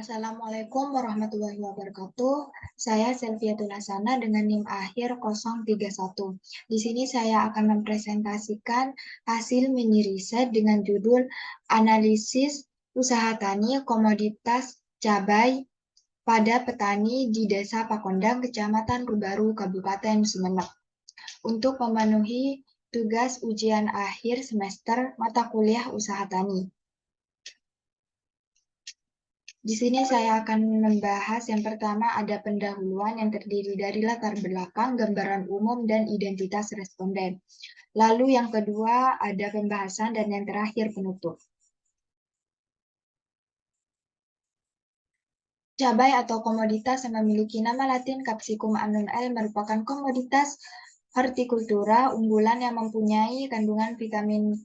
Assalamualaikum warahmatullahi wabarakatuh. Saya Selviatul Hasana dengan NIM akhir 031. Di sini saya akan mempresentasikan hasil mini riset dengan judul Analisis Usaha Tani Komoditas Cabai pada Petani di Desa Pakondang, Kecamatan Rubaru, Kabupaten Sumeneb. Untuk memenuhi tugas ujian akhir semester mata kuliah Usaha Tani. Di sini saya akan membahas yang pertama ada pendahuluan yang terdiri dari latar belakang, gambaran umum, dan identitas responden. Lalu yang kedua ada pembahasan dan yang terakhir penutup. Cabai atau komoditas yang memiliki nama latin Capsicum annum L merupakan komoditas hortikultura unggulan yang mempunyai kandungan vitamin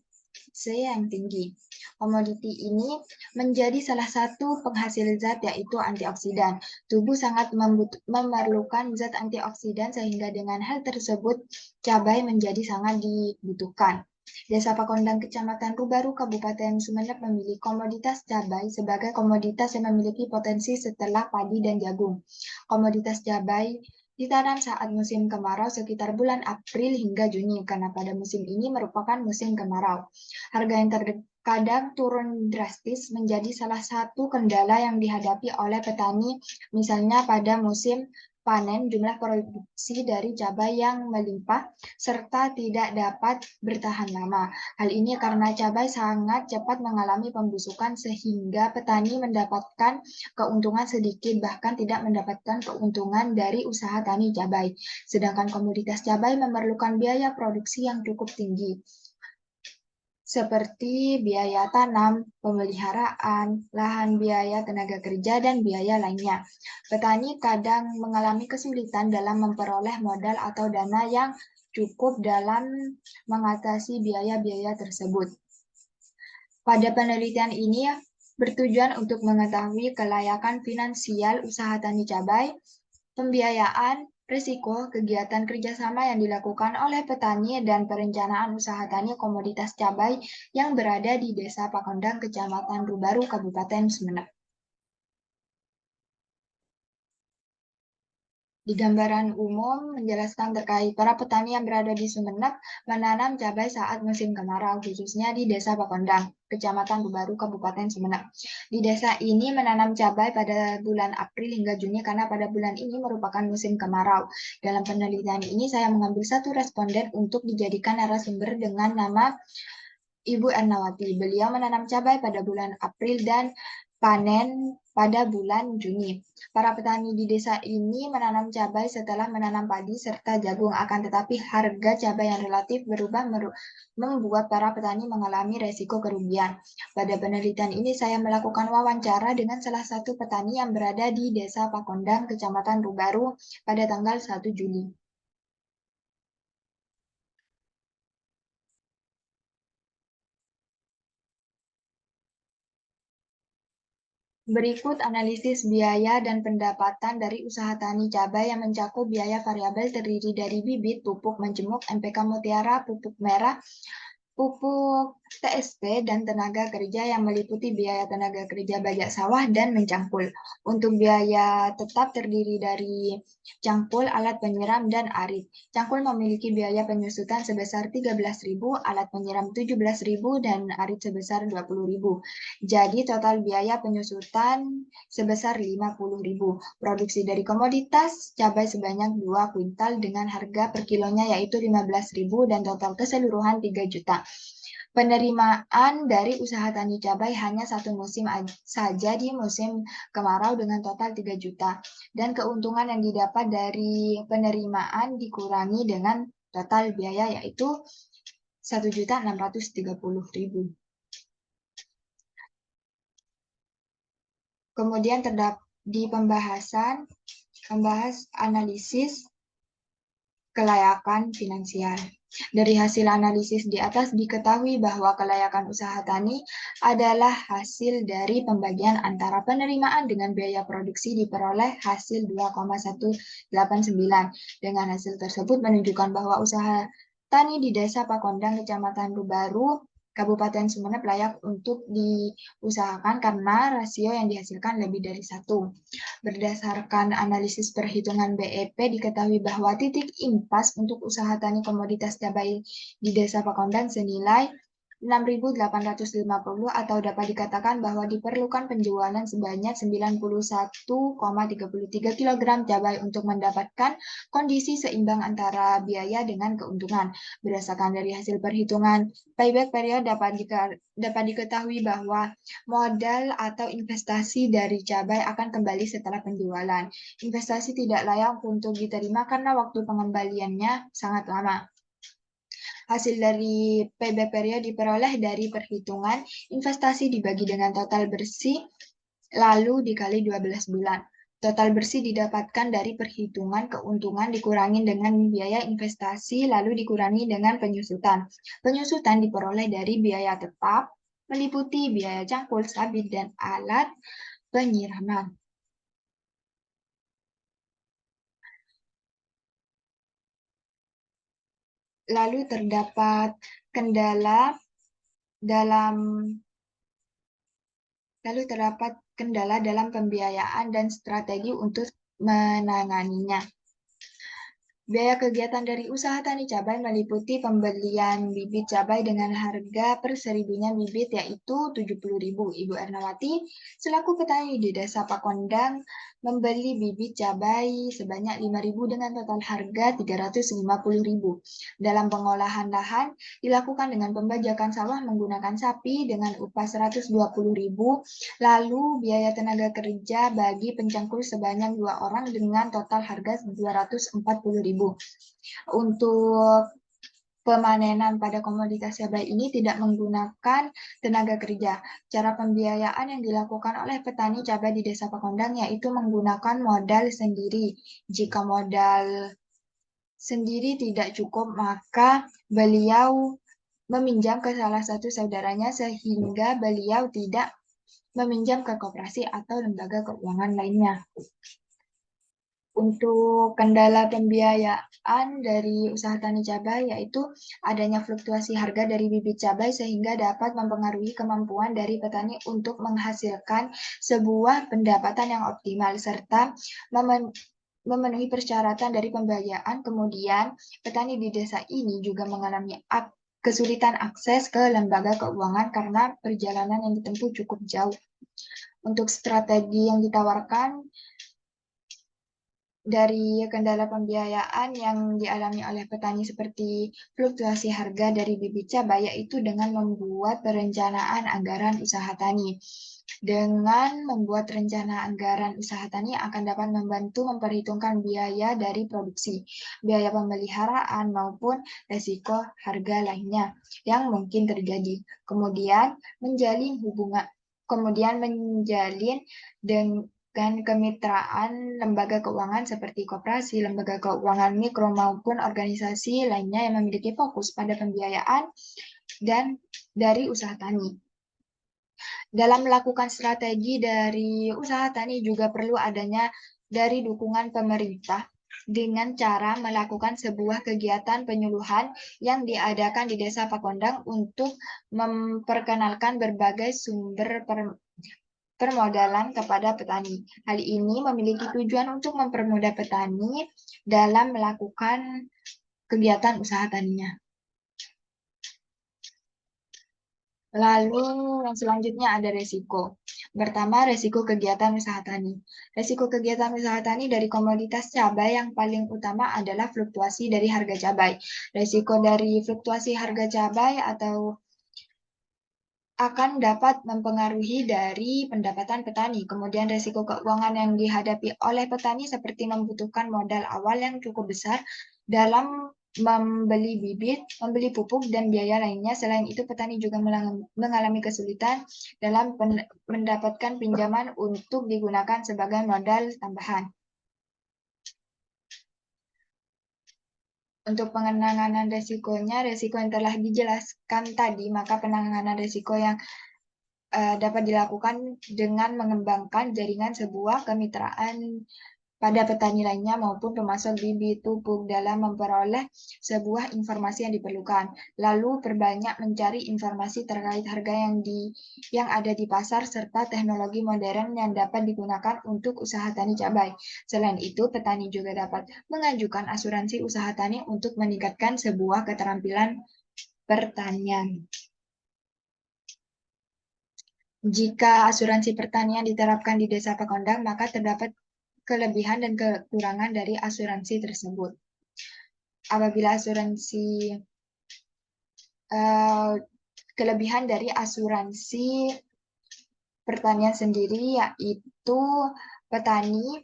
C yang tinggi. Komoditi ini menjadi salah satu penghasil zat yaitu antioksidan. Tubuh sangat memerlukan zat antioksidan sehingga dengan hal tersebut cabai menjadi sangat dibutuhkan. Desa Pakondang, Kecamatan Rubaru, Kabupaten Sumeneb memiliki komoditas cabai sebagai komoditas yang memiliki potensi setelah padi dan jagung. Komoditas cabai ditanam saat musim kemarau sekitar bulan April hingga Juni, karena pada musim ini merupakan musim kemarau. Harga yang terkadang turun drastis menjadi salah satu kendala yang dihadapi oleh petani, misalnya pada musim panen jumlah produksi dari cabai yang melimpah serta tidak dapat bertahan lama. Hal ini karena cabai sangat cepat mengalami pembusukan sehingga petani mendapatkan keuntungan sedikit bahkan tidak mendapatkan keuntungan dari usaha tani cabai. Sedangkan komoditas cabai memerlukan biaya produksi yang cukup tinggi, seperti biaya tanam, pemeliharaan, lahan, biaya tenaga kerja, dan biaya lainnya. Petani kadang mengalami kesulitan dalam memperoleh modal atau dana yang cukup dalam mengatasi biaya-biaya tersebut. Pada penelitian ini bertujuan untuk mengetahui kelayakan finansial usaha tani cabai, pembiayaan, risiko, kegiatan kerjasama yang dilakukan oleh petani, dan perencanaan usaha tani komoditas cabai yang berada di Desa Pakondang, Kecamatan Rubaru, Kabupaten Sumeneb. Di gambaran umum menjelaskan terkait para petani yang berada di Sumeneb menanam cabai saat musim kemarau, khususnya di Desa Pakondang, Kecamatan Rubaru, Kabupaten Sumeneb. Di desa ini menanam cabai pada bulan April hingga Juni karena pada bulan ini merupakan musim kemarau. Dalam penelitian ini saya mengambil satu responden untuk dijadikan narasumber dengan nama Ibu Ernawati. Beliau menanam cabai pada bulan April dan panen pada bulan Juni. Para petani di desa ini menanam cabai setelah menanam padi serta jagung, akan tetapi harga cabai yang relatif berubah membuat para petani mengalami resiko kerugian. Pada penelitian ini saya melakukan wawancara dengan salah satu petani yang berada di Desa Pakondang, Kecamatan Rubaru pada tanggal 1 Juli. Berikut analisis biaya dan pendapatan dari usaha tani cabai yang mencakup biaya variabel terdiri dari bibit, pupuk menjemuk, NPK Mutiara, pupuk merah, pupuk TSP, dan tenaga kerja yang meliputi biaya tenaga kerja bajak sawah dan mencangkul. Untuk biaya tetap terdiri dari cangkul, alat penyiram, dan arit. Cangkul memiliki biaya penyusutan sebesar 13.000, alat penyiram 17.000, dan arit sebesar 20.000. Jadi total biaya penyusutan sebesar 50.000. Produksi dari komoditas cabai sebanyak 2 kuintal dengan harga per kilonya yaitu 15.000 dan total keseluruhan 3 juta. Penerimaan dari usaha tani cabai hanya satu musim saja di musim kemarau dengan total 3 juta. Dan keuntungan yang didapat dari penerimaan dikurangi dengan total biaya yaitu 1.630.000. Kemudian terdapat di pembahasan membahas analisis kelayakan finansial. Dari hasil analisis di atas diketahui bahwa kelayakan usaha tani adalah hasil dari pembagian antara penerimaan dengan biaya produksi diperoleh hasil 2,189. Dengan hasil tersebut menunjukkan bahwa usaha tani di Desa Pakondang, Kecamatan Rubaru, Kabupaten Sumeneb layak untuk diusahakan karena rasio yang dihasilkan lebih dari 1. Berdasarkan analisis perhitungan BEP, diketahui bahwa titik impas untuk usaha tani komoditas cabai di Desa Pakondang senilai 6.850 atau dapat dikatakan bahwa diperlukan penjualan sebanyak 91,33 kg cabai untuk mendapatkan kondisi seimbang antara biaya dengan keuntungan. Berdasarkan dari hasil perhitungan payback period dapat diketahui bahwa modal atau investasi dari cabai akan kembali setelah penjualan. Investasi tidak layak untuk diterima karena waktu pengembaliannya sangat lama. Hasil dari payback period diperoleh dari perhitungan investasi dibagi dengan total bersih lalu dikali 12 bulan. Total bersih didapatkan dari perhitungan keuntungan dikurangi dengan biaya investasi lalu dikurangi dengan penyusutan. Penyusutan diperoleh dari biaya tetap, meliputi biaya cangkul, sabit, dan alat penyiraman. Lalu terdapat kendala dalam pembiayaan dan strategi untuk menanganinya. Biaya kegiatan dari usaha tani cabai meliputi pembelian bibit cabai dengan harga per seribunya bibit yaitu 70.000. Ibu Ernawati selaku petani di Desa Pakondang membeli bibit cabai sebanyak 5.000 dengan total harga 350.000. Dalam pengolahan lahan dilakukan dengan pembajakan sawah menggunakan sapi dengan upah 120.000. Lalu biaya tenaga kerja bagi pencangkul sebanyak 2 orang dengan total harga 240.000. Untuk pemanenan pada komoditas cabai ini tidak menggunakan tenaga kerja. Cara pembiayaan yang dilakukan oleh petani cabai di Desa Pakondang yaitu menggunakan modal sendiri. Jika modal sendiri tidak cukup, maka beliau meminjam ke salah satu saudaranya sehingga beliau tidak meminjam ke koperasi atau lembaga keuangan lainnya. Untuk kendala pembiayaan dari usaha tani cabai yaitu adanya fluktuasi harga dari bibit cabai sehingga dapat mempengaruhi kemampuan dari petani untuk menghasilkan sebuah pendapatan yang optimal serta memenuhi persyaratan dari pembiayaan. Kemudian petani di desa ini juga mengalami kesulitan akses ke lembaga keuangan karena perjalanan yang ditempuh cukup jauh. Untuk strategi yang ditawarkan dari kendala pembiayaan yang dialami oleh petani seperti fluktuasi harga dari bibit cabai yaitu dengan membuat perencanaan anggaran usaha tani. Dengan membuat rencana anggaran usaha tani akan dapat membantu memperhitungkan biaya dari produksi, biaya pemeliharaan maupun risiko harga lainnya yang mungkin terjadi. Kemudian menjalin dengan kemitraan lembaga keuangan seperti koperasi, lembaga keuangan mikro maupun organisasi lainnya yang memiliki fokus pada pembiayaan dan dari usaha tani. Dalam melakukan strategi dari usaha tani juga perlu adanya dari dukungan pemerintah dengan cara melakukan sebuah kegiatan penyuluhan yang diadakan di Desa Pakondang untuk memperkenalkan berbagai sumber permodalan kepada petani. Hal ini memiliki tujuan untuk mempermudah petani dalam melakukan kegiatan usaha taninya. Lalu yang selanjutnya ada resiko. Pertama, resiko kegiatan usaha tani. Resiko kegiatan usaha tani dari komoditas cabai yang paling utama adalah fluktuasi dari harga cabai. Resiko dari fluktuasi harga cabai akan dapat mempengaruhi dari pendapatan petani. Kemudian resiko keuangan yang dihadapi oleh petani seperti membutuhkan modal awal yang cukup besar dalam membeli bibit, membeli pupuk, dan biaya lainnya. Selain itu, petani juga mengalami kesulitan dalam mendapatkan pinjaman untuk digunakan sebagai modal tambahan. Untuk penanganan resikonya, resiko yang telah dijelaskan tadi, maka penanganan resiko yang dapat dilakukan dengan mengembangkan jaringan sebuah kemitraan pada petani lainnya maupun pemasok bibit pupuk dalam memperoleh sebuah informasi yang diperlukan. Lalu perbanyak mencari informasi terkait harga yang ada di pasar serta teknologi modern yang dapat digunakan untuk usaha tani cabai. Selain itu, petani juga dapat mengajukan asuransi usaha tani untuk meningkatkan sebuah keterampilan pertanian. Jika asuransi pertanian diterapkan di Desa Pakondang, maka terdapat kelebihan dan kekurangan dari asuransi tersebut. Apabila kelebihan dari asuransi pertanian sendiri yaitu petani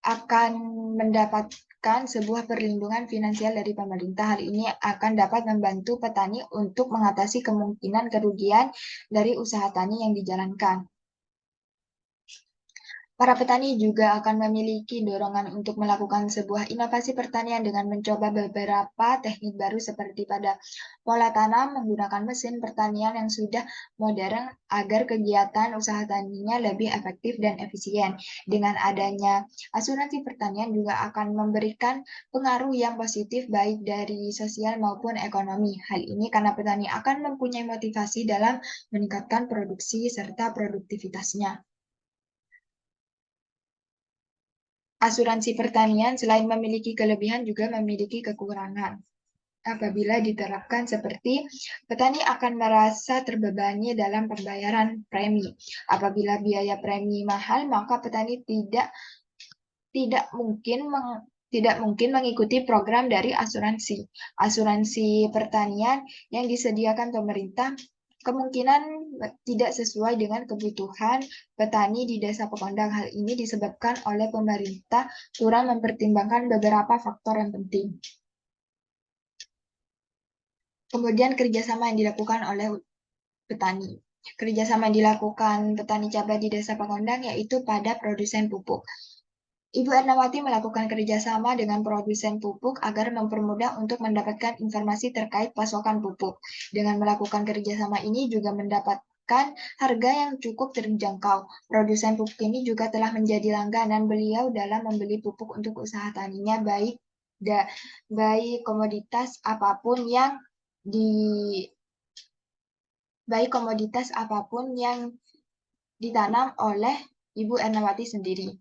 akan mendapatkan sebuah perlindungan finansial dari pemerintah. Hal ini akan dapat membantu petani untuk mengatasi kemungkinan kerugian dari usaha tani yang dijalankan. Para petani juga akan memiliki dorongan untuk melakukan sebuah inovasi pertanian dengan mencoba beberapa teknik baru seperti pada pola tanam menggunakan mesin pertanian yang sudah modern agar kegiatan usaha taninya lebih efektif dan efisien. Dengan adanya asuransi pertanian juga akan memberikan pengaruh yang positif baik dari sosial maupun ekonomi. Hal ini karena petani akan mempunyai motivasi dalam meningkatkan produksi serta produktivitasnya. Asuransi pertanian selain memiliki kelebihan juga memiliki kekurangan. Apabila diterapkan seperti petani akan merasa terbebani dalam pembayaran premi. Apabila biaya premi mahal, maka petani tidak mungkin mengikuti program dari asuransi. Asuransi pertanian yang disediakan pemerintah kemungkinan tidak sesuai dengan kebutuhan petani di Desa Pekondang. Hal ini disebabkan oleh pemerintah kurang mempertimbangkan beberapa faktor yang penting. Kemudian kerjasama yang dilakukan oleh petani. Kerjasama yang dilakukan petani cabai di Desa Pekondang yaitu pada produsen pupuk. Ibu Ernawati melakukan kerjasama dengan produsen pupuk agar mempermudah untuk mendapatkan informasi terkait pasokan pupuk. Dengan melakukan kerjasama ini juga mendapatkan harga yang cukup terjangkau. Produsen pupuk ini juga telah menjadi langganan beliau dalam membeli pupuk untuk usaha taninya baik komoditas apapun yang ditanam oleh Ibu Ernawati sendiri.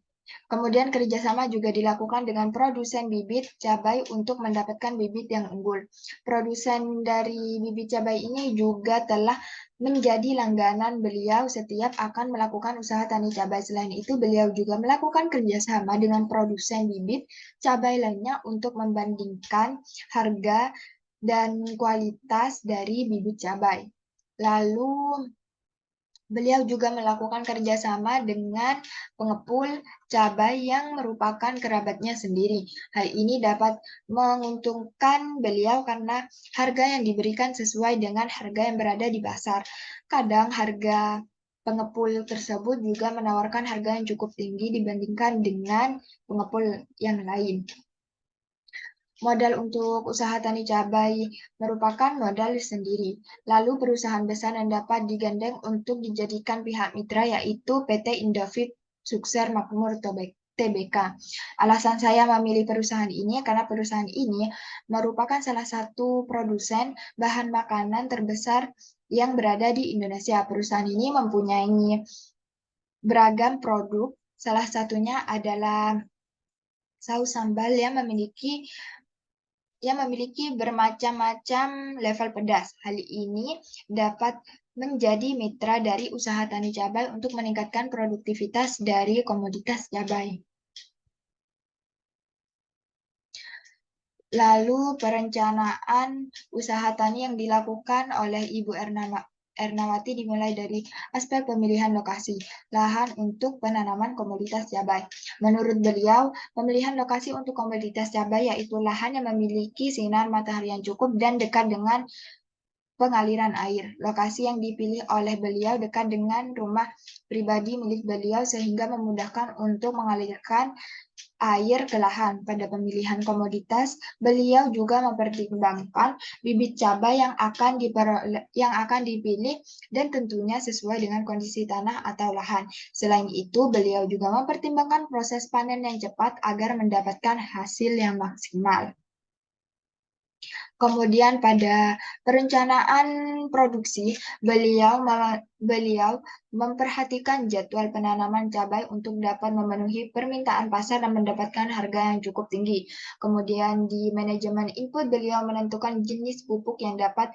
Kemudian kerjasama juga dilakukan dengan produsen bibit cabai untuk mendapatkan bibit yang unggul. Produsen dari bibit cabai ini juga telah menjadi langganan beliau setiap akan melakukan usaha tani cabai. Selain itu, beliau juga melakukan kerjasama dengan produsen bibit cabai lainnya untuk membandingkan harga dan kualitas dari bibit cabai. Lalu, beliau juga melakukan kerjasama dengan pengepul cabai yang merupakan kerabatnya sendiri. Hal ini dapat menguntungkan beliau karena harga yang diberikan sesuai dengan harga yang berada di pasar. Kadang harga pengepul tersebut juga menawarkan harga yang cukup tinggi dibandingkan dengan pengepul yang lain. Modal untuk usaha tani cabai merupakan modal sendiri. Lalu perusahaan besar yang dapat digandeng untuk dijadikan pihak mitra yaitu PT Indofit Sukses Makmur Tbk. Alasan saya memilih perusahaan ini karena perusahaan ini merupakan salah satu produsen bahan makanan terbesar yang berada di Indonesia. Perusahaan ini mempunyai beragam produk, salah satunya adalah saus sambal yang memiliki bermacam-macam level pedas. Hal ini dapat menjadi mitra dari usaha tani cabai untuk meningkatkan produktivitas dari komoditas cabai. Lalu perencanaan usaha tani yang dilakukan oleh Ibu Ernawati dimulai dari aspek pemilihan lokasi lahan untuk penanaman komoditas cabai. Menurut beliau, pemilihan lokasi untuk komoditas cabai yaitu lahan yang memiliki sinar matahari yang cukup dan dekat dengan pengaliran air. Lokasi yang dipilih oleh beliau dekat dengan rumah pribadi milik beliau sehingga memudahkan untuk mengalirkan air ke lahan. Pada pemilihan komoditas, beliau juga mempertimbangkan bibit cabai yang akan dipilih dan tentunya sesuai dengan kondisi tanah atau lahan. Selain itu, beliau juga mempertimbangkan proses panen yang cepat agar mendapatkan hasil yang maksimal. Kemudian pada perencanaan produksi, beliau memperhatikan jadwal penanaman cabai untuk dapat memenuhi permintaan pasar dan mendapatkan harga yang cukup tinggi. Kemudian di manajemen input, beliau menentukan jenis pupuk yang dapat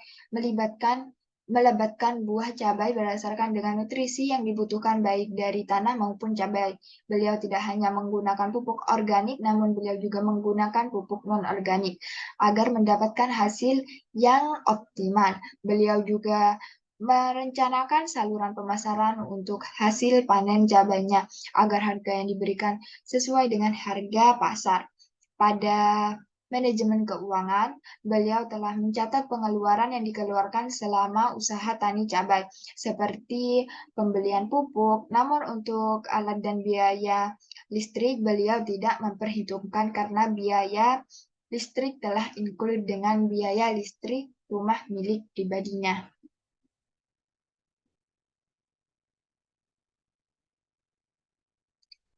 melebatkan buah cabai berdasarkan dengan nutrisi yang dibutuhkan baik dari tanah maupun cabai. Beliau tidak hanya menggunakan pupuk organik, namun beliau juga menggunakan pupuk non-organik agar mendapatkan hasil yang optimal. Beliau juga merencanakan saluran pemasaran untuk hasil panen cabainya agar harga yang diberikan sesuai dengan harga pasar. Pada manajemen keuangan, beliau telah mencatat pengeluaran yang dikeluarkan selama usaha tani cabai, seperti pembelian pupuk, namun untuk alat dan biaya listrik beliau tidak memperhitungkan karena biaya listrik telah include dengan biaya listrik rumah milik pribadinya.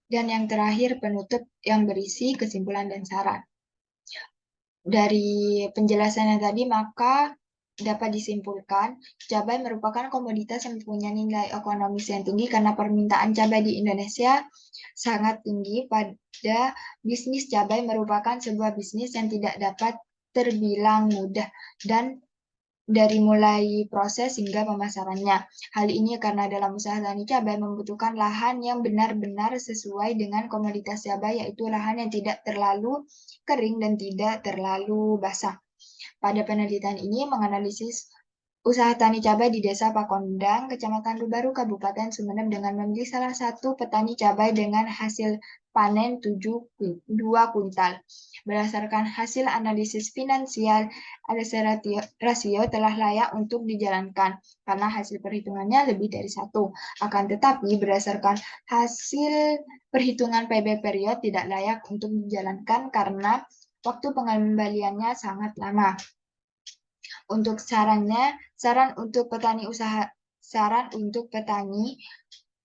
Dan yang terakhir, penutup yang berisi kesimpulan dan saran. Dari penjelasannya tadi, maka dapat disimpulkan, cabai merupakan komoditas yang mempunyai nilai ekonomis yang tinggi karena permintaan cabai di Indonesia sangat tinggi. Pada bisnis cabai merupakan sebuah bisnis yang tidak dapat terbilang mudah dan dari mulai proses hingga pemasarannya. Hal ini karena dalam usaha tani cabai membutuhkan lahan yang benar-benar sesuai dengan komoditas cabai, yaitu lahan yang tidak terlalu kering dan tidak terlalu basah. Pada penelitian ini menganalisis usaha tani cabai di Desa Pakondang, Kecamatan Rubaru, Kabupaten Sumeneb dengan memilih salah satu petani cabai dengan hasil panen 2 kuntal. Berdasarkan hasil analisis finansial, ADC rasio telah layak untuk dijalankan karena hasil perhitungannya lebih dari 1. Akan tetapi berdasarkan hasil perhitungan PB period tidak layak untuk dijalankan karena waktu pengembaliannya sangat lama. Untuk saran untuk petani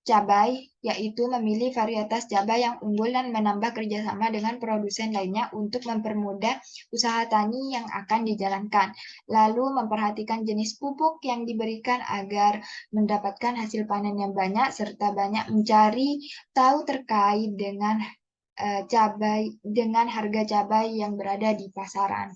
cabai yaitu memilih varietas cabai yang unggul dan menambah kerjasama dengan produsen lainnya untuk mempermudah usaha tani yang akan dijalankan. Lalu memperhatikan jenis pupuk yang diberikan agar mendapatkan hasil panen yang banyak serta banyak mencari tahu terkait dengan harga cabai yang berada di pasaran.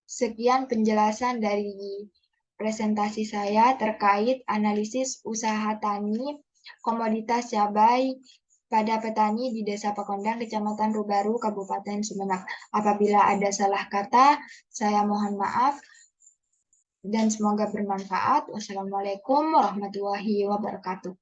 Sekian penjelasan dari presentasi saya terkait analisis usaha tani komoditas cabai pada petani di Desa Pakondang, Kecamatan Rubaru, Kabupaten Sumeneb. Apabila ada salah kata, saya mohon maaf dan semoga bermanfaat. Wassalamualaikum warahmatullahi wabarakatuh.